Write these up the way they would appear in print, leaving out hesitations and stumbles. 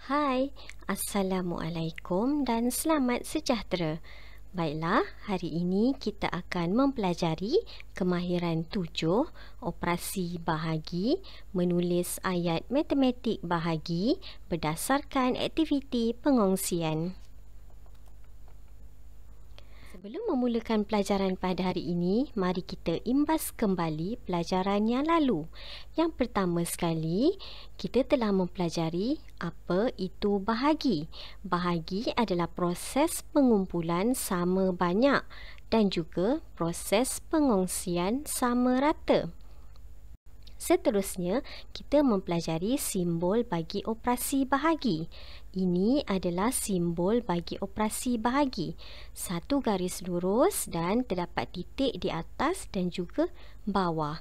Hai, Assalamualaikum dan selamat sejahtera. Baiklah, hari ini kita akan mempelajari kemahiran 7, operasi bahagi, menulis ayat matematik bahagi berdasarkan aktiviti pengongsian. Sebelum memulakan pelajaran pada hari ini, mari kita imbas kembali pelajaran yang lalu. Yang pertama sekali, kita telah mempelajari apa itu bahagi. Bahagi adalah proses pengumpulan sama banyak dan juga proses pengongsian sama rata. Seterusnya, kita mempelajari simbol bagi operasi bahagi. Ini adalah simbol bagi operasi bahagi. Satu garis lurus dan terdapat titik di atas dan juga bawah.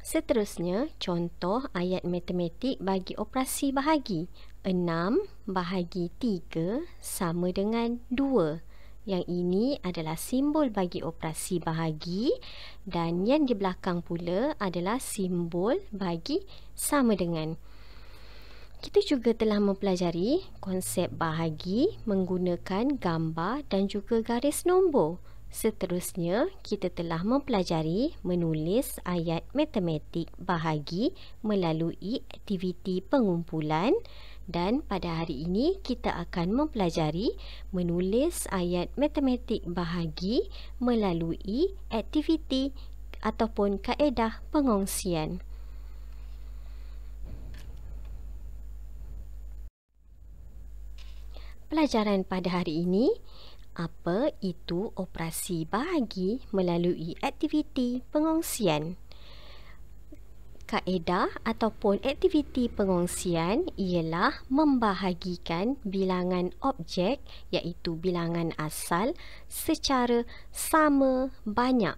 Seterusnya, contoh ayat matematik bagi operasi bahagi. 6 bahagi 3 sama dengan 2. Yang ini adalah simbol bagi operasi bahagi dan yang di belakang pula adalah simbol bagi sama dengan. Kita juga telah mempelajari konsep bahagi menggunakan gambar dan juga garis nombor. Seterusnya, kita telah mempelajari menulis ayat matematik bahagi melalui aktiviti pengumpulan. Dan pada hari ini kita akan mempelajari menulis ayat matematik bahagi melalui aktiviti ataupun kaedah pengongsian. Pelajaran pada hari ini, apa itu operasi bahagi melalui aktiviti pengongsian? Kaedah ataupun aktiviti pengongsian ialah membahagikan bilangan objek iaitu bilangan asal secara sama banyak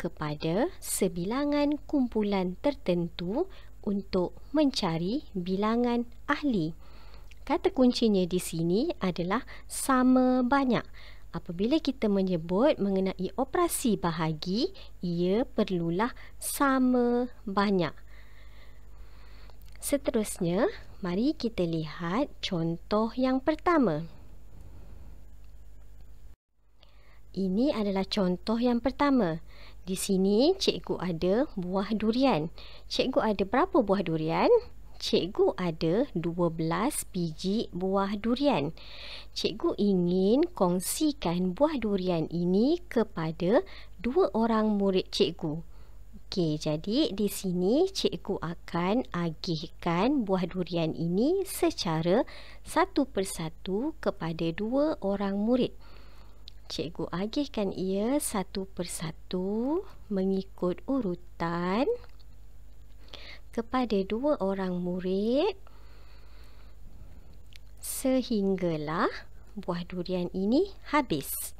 kepada sebilangan kumpulan tertentu untuk mencari bilangan ahli. Kata kuncinya di sini adalah sama banyak. Apabila kita menyebut mengenai operasi bahagi, ia perlulah sama banyak. Seterusnya, mari kita lihat contoh yang pertama. Ini adalah contoh yang pertama. Di sini cikgu ada buah durian. Cikgu ada berapa buah durian? Cikgu ada 12 biji buah durian. Cikgu ingin kongsikan buah durian ini kepada 2 orang murid cikgu. Okey, jadi di sini cikgu akan agihkan buah durian ini secara satu persatu kepada 2 orang murid. Cikgu agihkan ia satu persatu mengikut urutan kepada 2 orang murid sehinggalah buah durian ini habis.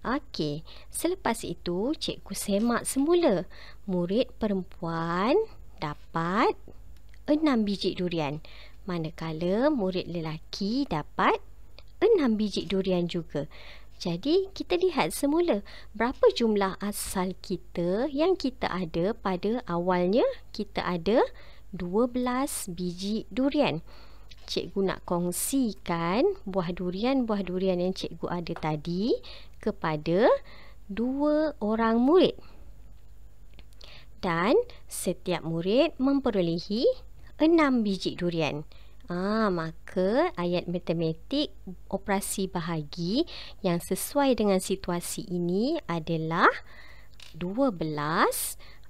Okey, selepas itu cikgu semak semula. Murid perempuan dapat 6 biji durian, manakala murid lelaki dapat 6 biji durian juga. Jadi kita lihat semula berapa jumlah asal kita yang kita ada pada awalnya. Kita ada 12 biji durian. Cikgu nak kongsikan buah durian yang cikgu ada tadi kepada 2 orang murid. Dan setiap murid memperolehi 6 biji durian. Maka ayat matematik operasi bahagi yang sesuai dengan situasi ini adalah 12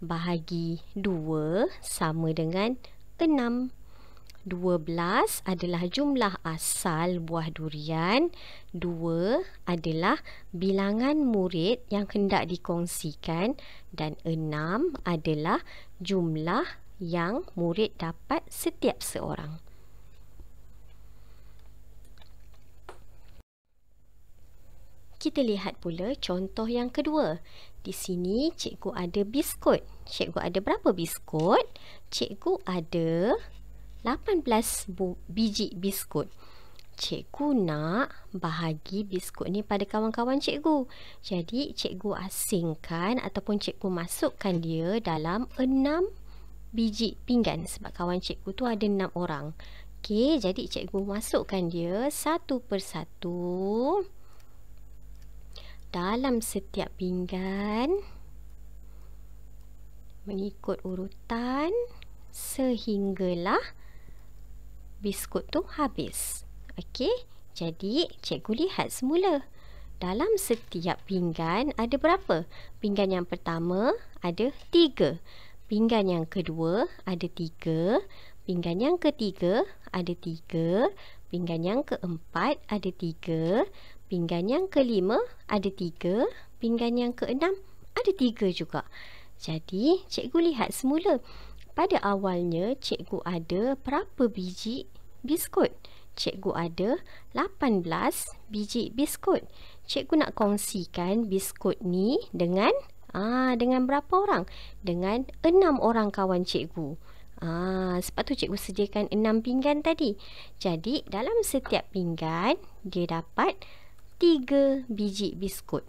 bahagi 2 sama dengan 6. 12 adalah jumlah asal buah durian, 2 adalah bilangan murid yang hendak dikongsikan dan 6 adalah jumlah yang murid dapat setiap seorang. Kita lihat pula contoh yang kedua. Di sini cikgu ada biskut. Cikgu ada berapa biskut? Cikgu ada 18 biji biskut. Cikgu nak bahagi biskut ni pada kawan-kawan cikgu. Jadi cikgu asingkan ataupun cikgu masukkan dia dalam 6 biji pinggan sebab kawan cikgu tu ada 6 orang. Okey, jadi cikgu masukkan dia satu persatu dalam setiap pinggan mengikut urutan sehinggalah biskut tu habis. Okey, jadi cikgu lihat semula. Dalam setiap pinggan ada berapa? Pinggan yang pertama ada 3. Pinggan yang kedua ada 3. Pinggan yang ketiga ada 3. Pinggan yang keempat ada 3. Pinggan yang kelima ada 3. Pinggan yang keenam ada 3 juga. Jadi, cikgu lihat semula. Pada awalnya, cikgu ada berapa biji biskut? Cikgu ada 18 biji biskut. Cikgu nak kongsikan biskut ni dengan berapa orang? Dengan 6 orang kawan cikgu. Sebab tu cikgu sediakan 6 pinggan tadi. Jadi, dalam setiap pinggan, dia dapat 3 biji biskut.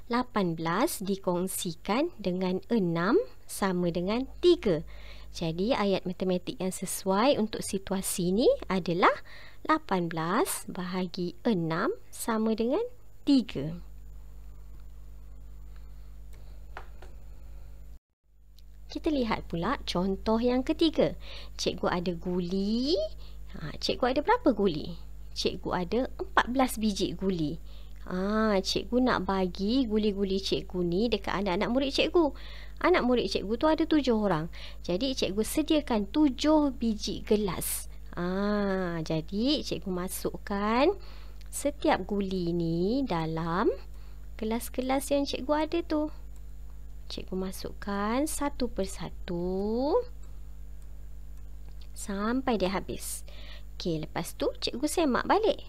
18 dikongsikan dengan 6 sama dengan 3. Jadi, ayat matematik yang sesuai untuk situasi ni adalah 18 bahagi 6 sama dengan 3. Kita lihat pula contoh yang ketiga. Cikgu ada guli. Cikgu ada berapa guli? Cikgu ada 14 biji guli. Cikgu nak bagi guli-guli cikgu ni dekat anak-anak murid cikgu. Anak murid cikgu tu ada 7 orang. Jadi cikgu sediakan 7 biji gelas. Jadi cikgu masukkan setiap guli ni dalam gelas-gelas yang cikgu ada tu. Cikgu masukkan satu persatu sampai dia habis. Okey, lepas tu cikgu semak balik.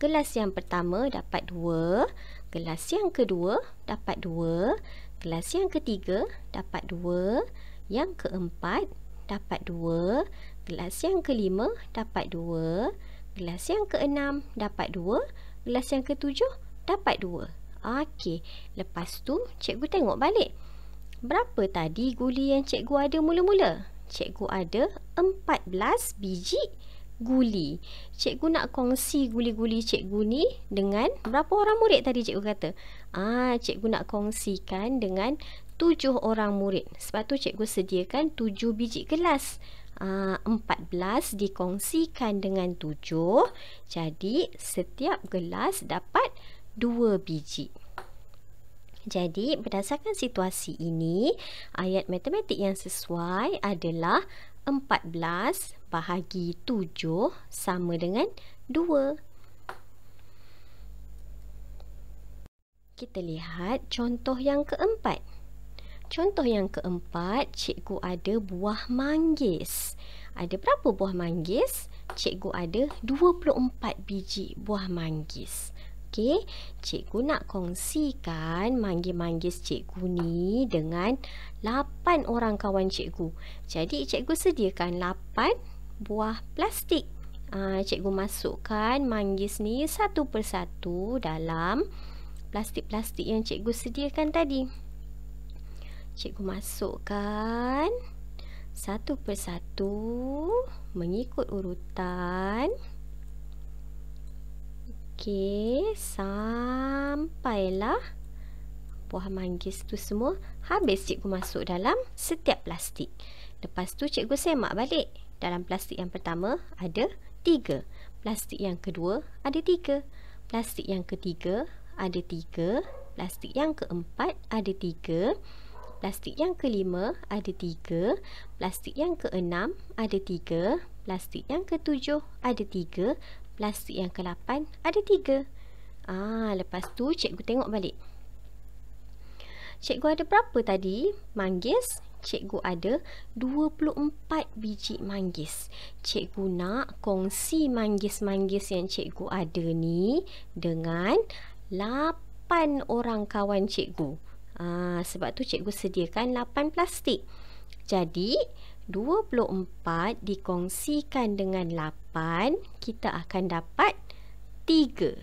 Gelas yang pertama dapat 2, gelas yang kedua dapat 2, gelas yang ketiga dapat 2, yang keempat dapat 2, gelas yang kelima dapat 2, gelas yang keenam dapat 2, gelas yang ketujuh dapat 2. Okey, lepas tu cikgu tengok balik. Berapa tadi guli yang cikgu ada mula-mula? Cikgu ada 14 biji guli. Cikgu nak kongsi guli-guli cikgu ni dengan berapa orang murid tadi cikgu kata? Cikgu nak kongsikan dengan 7 orang murid. Sebab tu cikgu sediakan 7 biji gelas. 14 dikongsikan dengan 7. Jadi setiap gelas dapat 2 biji. Jadi, berdasarkan situasi ini, ayat matematik yang sesuai adalah 14 bahagi 7 sama dengan 2. Kita lihat contoh yang keempat. Contoh yang keempat, cikgu ada buah manggis. Ada berapa buah manggis? Cikgu ada 24 biji buah manggis. Okey, cikgu nak kongsikan manggis-manggis cikgu ni dengan 8 orang kawan cikgu. Jadi, cikgu sediakan 8 buah plastik. Cikgu masukkan manggis ni satu persatu dalam plastik-plastik yang cikgu sediakan tadi. Cikgu masukkan satu persatu mengikut urutan. Okey, sampailah buah manggis tu semua habis cikgu masuk dalam setiap plastik. Lepas tu cikgu semak balik. Dalam plastik yang pertama ada 3. Plastik yang kedua ada 3. Plastik yang ketiga ada 3. Plastik yang keempat ada 3. Plastik yang kelima ada 3. Plastik yang keenam ada 3. Plastik yang ketujuh ada 3. Plastik yang ke-8 ada 3. Lepas tu cikgu tengok balik. Cikgu ada berapa tadi manggis? Cikgu ada 24 biji manggis. Cikgu nak kongsi manggis-manggis yang cikgu ada ni dengan 8 orang kawan cikgu. Sebab tu cikgu sediakan 8 plastik. Jadi 24 dikongsikan dengan 8, kita akan dapat 3.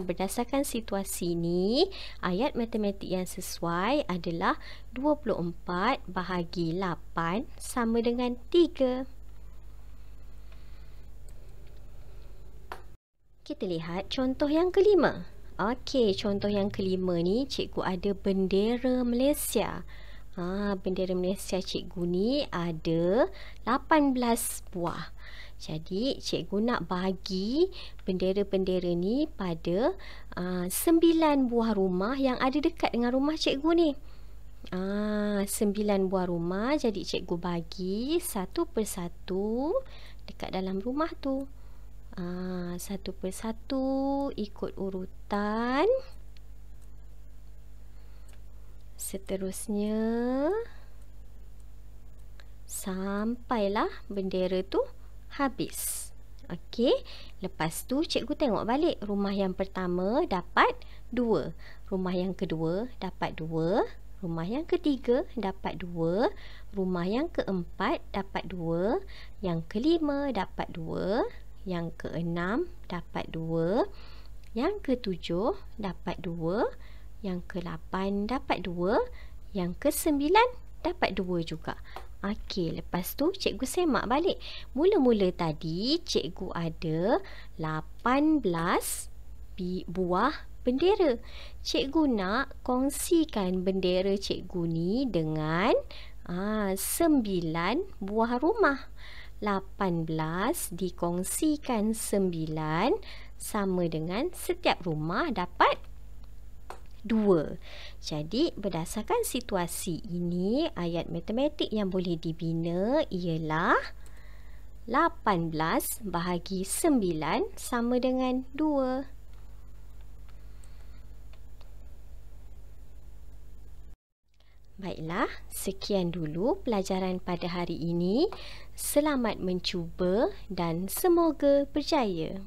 Berdasarkan situasi ni, ayat matematik yang sesuai adalah 24 bahagi 8 sama dengan 3. Kita lihat contoh yang kelima. Okey, contoh yang kelima ni cikgu ada bendera Malaysia. Bendera Malaysia cikgu ni ada 18 buah. Jadi cikgu nak bagi bendera-bendera ni pada 9 buah rumah yang ada dekat dengan rumah cikgu ni. 9 buah rumah, jadi cikgu bagi satu persatu dekat dalam rumah tu. Satu persatu ikut urutan. Seterusnya sampailah bendera tu habis. Okey, lepas tu cikgu tengok balik. Rumah yang pertama dapat 2, rumah yang kedua dapat 2, rumah yang ketiga dapat 2, rumah yang keempat dapat 2, yang kelima dapat 2, yang keenam dapat 2, yang ketujuh dapat 2, yang ke-8 dapat 2, yang ke-9 dapat 2 juga. Okey, lepas tu cikgu semak balik. Mula-mula tadi cikgu ada 18 buah bendera. Cikgu nak kongsikan bendera cikgu ni dengan 9 buah rumah. 18 dikongsikan 9 sama dengan setiap rumah dapat 2. Jadi berdasarkan situasi ini, ayat matematik yang boleh dibina ialah 18 bahagi 9 sama dengan 2. Baiklah, sekian dulu pelajaran pada hari ini. Selamat mencuba dan semoga berjaya.